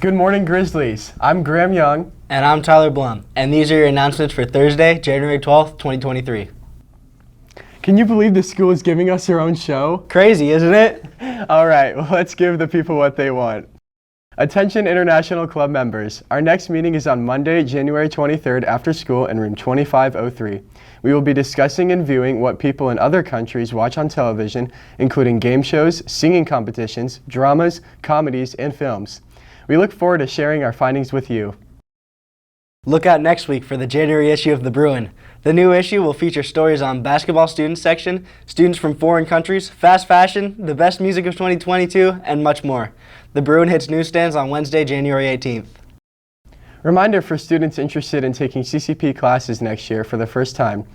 Good morning, Grizzlies. I'm Graham Young. And I'm Tyler Blum. And these are your announcements for Thursday, January 12th, 2023. Can you believe the school is giving us their own show? Crazy, isn't it? All right, well, let's give the people what they want. Attention International Club members. Our next meeting is on Monday, January 23rd after school in room 2503. We will be discussing and viewing what people in other countries watch on television, including game shows, singing competitions, dramas, comedies, and films. We look forward to sharing our findings with you. Look out next week for the January issue of The Bruin. The new issue will feature stories on basketball students section, students from foreign countries, fast fashion, the best music of 2022, and much more. The Bruin hits newsstands on Wednesday, January 18th. Reminder for students interested in taking CCP classes next year for the first time.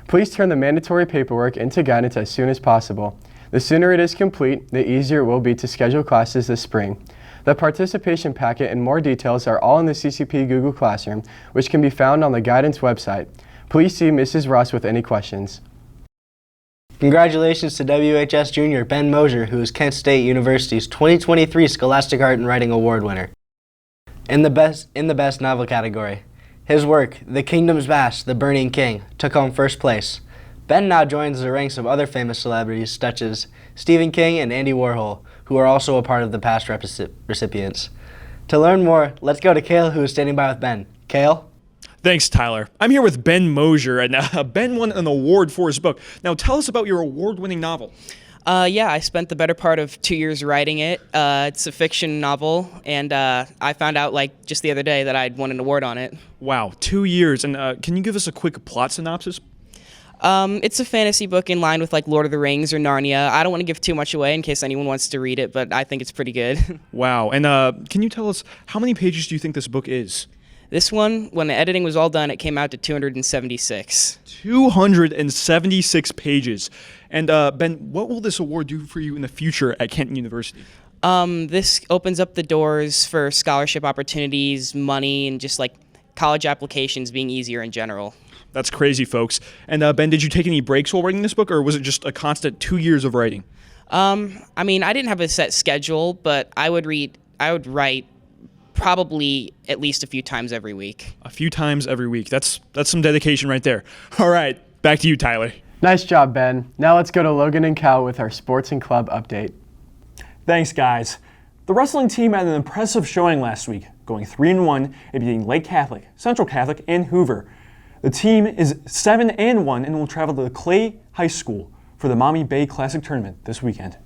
Please turn the mandatory paperwork into guidance as soon as possible. The sooner it is complete, the easier it will be to schedule classes this spring. The participation packet and more details are all in the CCP Google Classroom, which can be found on the guidance website. Please see Mrs. Ross with any questions. Congratulations to WHS junior Ben Mosher, who is Kent State University's 2023 Scholastic Art and Writing Award winner. In the best novel category, his work, The Kingdom's Vast, The Burning King, took home first place. Ben now joins the ranks of other famous celebrities such as Stephen King and Andy Warhol, who are also a part of the past recipients. To learn more, let's go to Cale, who is standing by with Ben. Cale? Thanks, Tyler. I'm here with Ben Mosher, and Ben won an award for his book. Now, tell us about your award-winning novel. Yeah, I spent the better part of 2 years writing it. It's a fiction novel, and I found out just the other day that I'd won an award on it. Wow, 2 years. And can you give us a quick plot synopsis? It's a fantasy book in line with Lord of the Rings or Narnia. I don't want to give too much away in case anyone wants to read it, but I think it's pretty good. Wow, and can you tell us how many pages do you think this book is? This one, when the editing was all done, it came out to 276. 276 pages. And Ben, what will this award do for you in the future at Kent University? This opens up the doors for scholarship opportunities, money, and just college applications being easier in general. That's crazy, folks. And Ben, did you take any breaks while writing this book, or was it just a constant 2 years of writing? I didn't have a set schedule, but I would write probably at least a few times every week. A few times every week. That's some dedication right there. All right, back to you, Tyler. Nice job, Ben. Now let's go to Logan and Cal with our sports and club update. Thanks, guys. The wrestling team had an impressive showing last week, going 3-1 and beating Lake Catholic, Central Catholic, and Hoover. The team is 7-1 and will travel to Clay High School for the Maumee Bay Classic Tournament this weekend.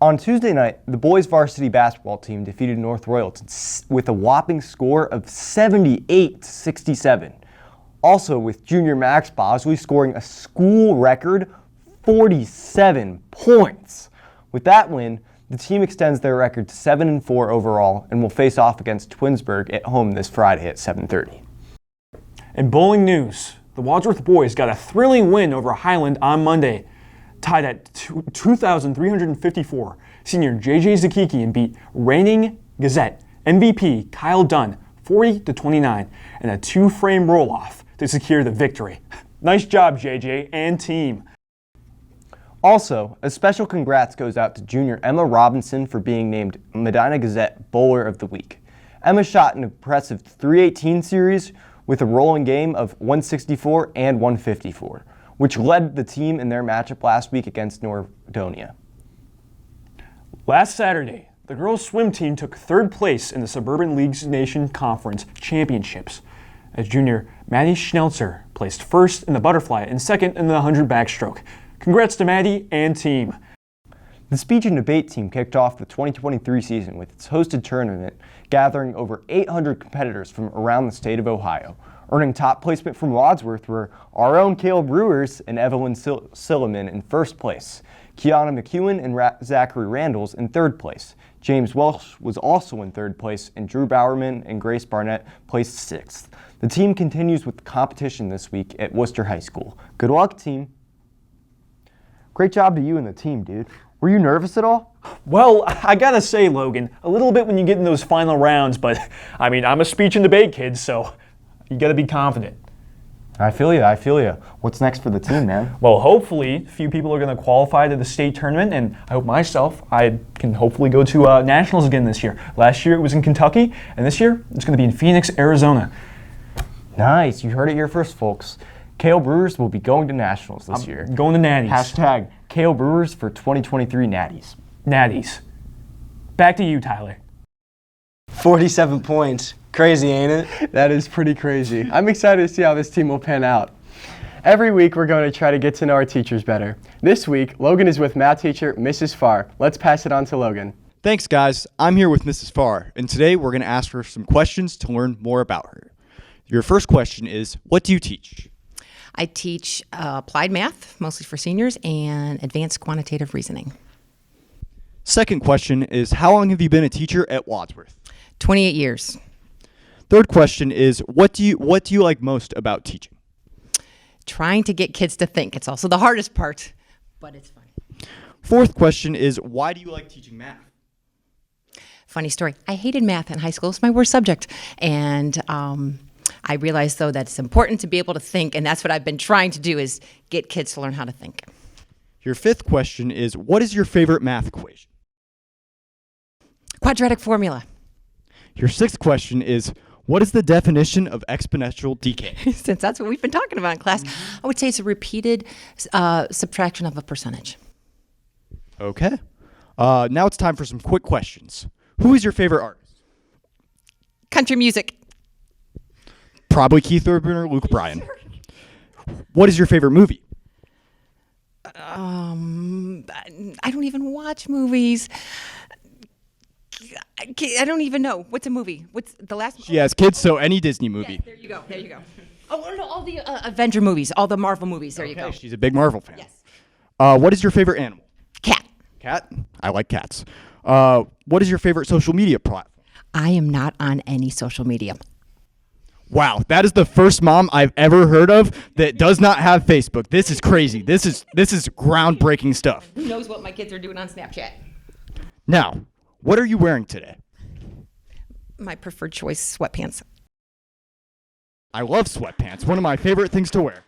On Tuesday night, the boys varsity basketball team defeated North Royalton with a whopping score of 78-67. Also with junior Max Bosley scoring a school record 47 points. With that win, the team extends their record to 7-4 overall and will face off against Twinsburg at home this Friday at 7:30. In bowling news, the Wadsworth boys got a thrilling win over Highland on Monday. Tied at 2,354, senior J.J. Zakiki beat reigning Gazette MVP Kyle Dunn 40-29 in a two-frame roll-off to secure the victory. Nice job, J.J. and team. Also, a special congrats goes out to junior Emma Robinson for being named Medina Gazette Bowler of the Week. Emma shot an impressive .318 series with a rolling game of 164 and 154, which led the team in their matchup last week against Nordonia. Last Saturday, the girls' swim team took third place in the Suburban Leagues Nation Conference Championships, as junior Maddie Schnelzer placed first in the butterfly and second in the 100 backstroke. Congrats to Maddie and team. The speech and debate team kicked off the 2023 season with its hosted tournament, gathering over 800 competitors from around the state of Ohio. Earning top placement from Wadsworth were our own Caleb Brewers and Evelyn Silliman in first place. Kiana McEwen and Zachary Randalls in third place. James Welsh was also in third place, and Drew Bowerman and Grace Barnett placed sixth. The team continues with the competition this week at Worcester High School. Good luck, team. Great job to you and the team, dude. Were you nervous at all? Well, I gotta say, Logan, a little bit when you get in those final rounds, but I'm a speech and debate kid, so you gotta be confident. I feel you. I feel you. What's next for the team, man? Well, hopefully, a few people are going to qualify to the state tournament, and I hope myself, I can hopefully go to nationals again this year. Last year it was in Kentucky, and this year it's going to be in Phoenix, Arizona. Nice. You heard it here first, folks. Kale Brewers will be going to nationals this year. Going to Natties. Hashtag Kale Brewers for 2023 Natties. Natties. Back to you, Tyler. 47 points. Crazy, ain't it? That is pretty crazy. I'm excited to see how this team will pan out. Every week, we're going to try to get to know our teachers better. This week, Logan is with math teacher Mrs. Farr. Let's pass it on to Logan. Thanks, guys. I'm here with Mrs. Farr, and today we're going to ask her some questions to learn more about her. Your first question is, what do you teach? I teach applied math, mostly for seniors, and advanced quantitative reasoning. Second question is, how long have you been a teacher at Wadsworth? 28 years. Third question is, what do you like most about teaching? Trying to get kids to think. It's also the hardest part, but it's fun. Fourth question is, why do you like teaching math? Funny story. I hated math in high school. It's my worst subject. And I realized, though, that it's important to be able to think, and that's what I've been trying to do is get kids to learn how to think. Your fifth question is, what is your favorite math equation? Quadratic formula. Your sixth question is, what is the definition of exponential decay? Since that's what we've been talking about in class, I would say it's a repeated subtraction of a percentage. Okay. Now it's time for some quick questions. Who is your favorite artist? Country music. Probably Keith Urban or Luke Bryan. What is your favorite movie? I don't even watch movies. I don't even know. What's a movie? What's the last? She has kids, so any Disney movie. Yes, there you go. There you go. Oh, no, all the Avenger movies, all the Marvel movies. There you go. She's a big Marvel fan. Yes. What is your favorite animal? Cat. Cat? I like cats. What is your favorite social media platform? I am not on any social media. Wow, that is the first mom I've ever heard of that does not have Facebook. This is crazy. This is groundbreaking stuff. Who knows what my kids are doing on Snapchat? Now, what are you wearing today? My preferred choice, sweatpants. I love sweatpants. One of my favorite things to wear.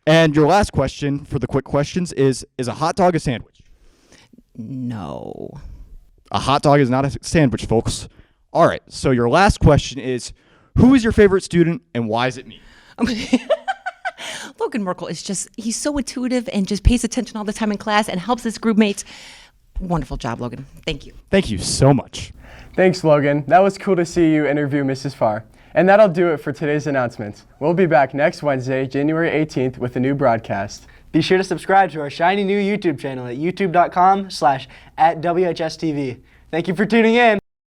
And your last question for the quick questions is a hot dog a sandwich? No. A hot dog is not a sandwich, folks. All right, so your last question is, who is your favorite student and why is it me? Logan Merkel is he's so intuitive and just pays attention all the time in class and helps his group mates. Wonderful job, Logan. Thank you. Thank you so much. Thanks, Logan. That was cool to see you interview Mrs. Farr. And that'll do it for today's announcements. We'll be back next Wednesday, January 18th, with a new broadcast. Be sure to subscribe to our shiny new YouTube channel at youtube.com/@WHSTV. Thank you for tuning in.